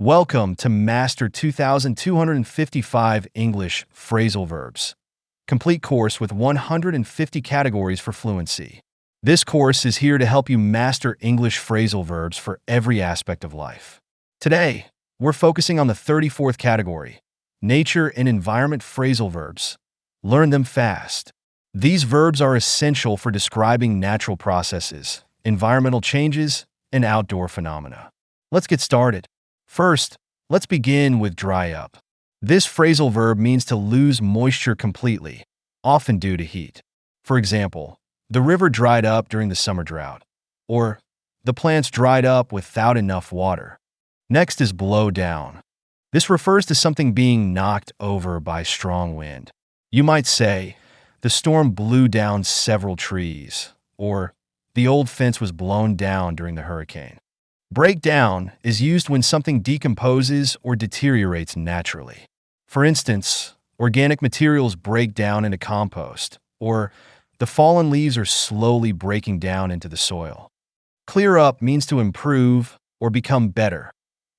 Welcome to Master 2255 English Phrasal Verbs, complete course with 150 categories for fluency. This course is here to help you master English phrasal verbs for every aspect of life. Today, we're focusing on the 34th category, nature and environment phrasal verbs. Learn them fast. These verbs are essential for describing natural processes, environmental changes, and outdoor phenomena. Let's get started. First, let's begin with dry up. This phrasal verb means to lose moisture completely, often due to heat. For example, the river dried up during the summer drought, or the plants dried up without enough water. Next is blow down. This refers to something being knocked over by strong wind. You might say, the storm blew down several trees, or the old fence was blown down during the hurricane. Break down is used when something decomposes or deteriorates naturally. For instance, organic materials break down into compost, or the fallen leaves are slowly breaking down into the soil. Clear up means to improve or become better,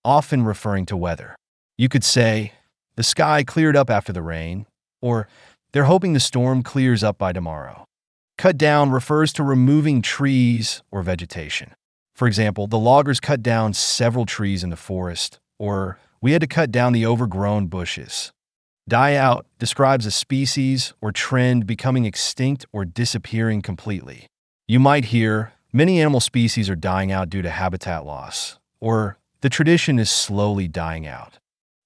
often referring to weather. You could say, the sky cleared up after the rain, or they're hoping the storm clears up by tomorrow. Cut down refers to removing trees or vegetation. For example, the loggers cut down several trees in the forest, or we had to cut down the overgrown bushes. Die out describes a species or trend becoming extinct or disappearing completely. You might hear, many animal species are dying out due to habitat loss, or the tradition is slowly dying out.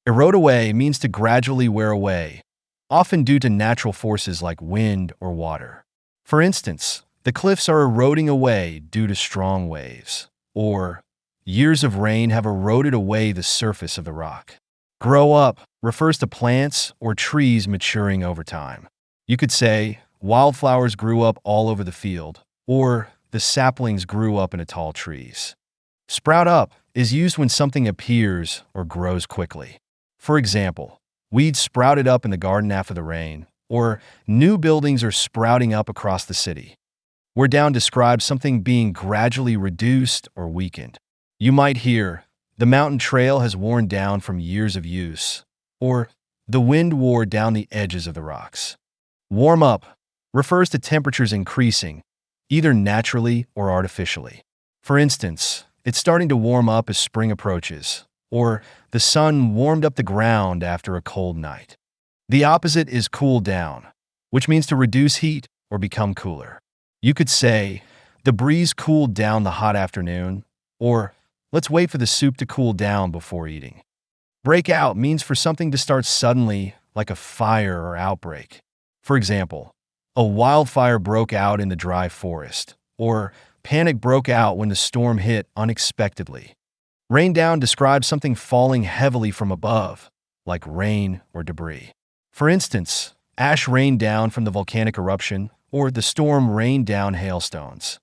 Erode away means to gradually wear away, often due to natural forces like wind or water. For instance, the cliffs are eroding away due to strong waves, or years of rain have eroded away the surface of the rock. Grow up refers to plants or trees maturing over time. You could say, wildflowers grew up all over the field, or the saplings grew up into tall trees. Sprout up is used when something appears or grows quickly. For example, weeds sprouted up in the garden after the rain, or new buildings are sprouting up across the city. Wear down describes something being gradually reduced or weakened. You might hear, the mountain trail has worn down from years of use, or the wind wore down the edges of the rocks. Warm up refers to temperatures increasing, either naturally or artificially. For instance, it's starting to warm up as spring approaches, or the sun warmed up the ground after a cold night. The opposite is cool down, which means to reduce heat or become cooler. You could say, the breeze cooled down the hot afternoon, or let's wait for the soup to cool down before eating. Break out means for something to start suddenly, like a fire or outbreak. For example, a wildfire broke out in the dry forest, or panic broke out when the storm hit unexpectedly. Rain down describes something falling heavily from above, like rain or debris. For instance, ash rained down from the volcanic eruption, or the storm rained down hailstones.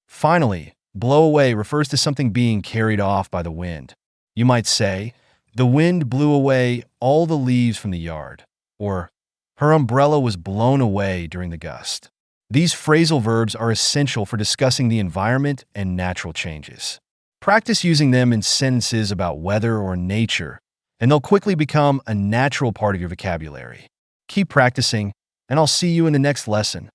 Finally, blow away refers to something being carried off by the wind. You might say, the wind blew away all the leaves from the yard, or her umbrella was blown away during the gust. These phrasal verbs are essential for discussing the environment and natural changes. Practice using them in sentences about weather or nature, and they'll quickly become a natural part of your vocabulary. Keep practicing, and I'll see you in the next lesson.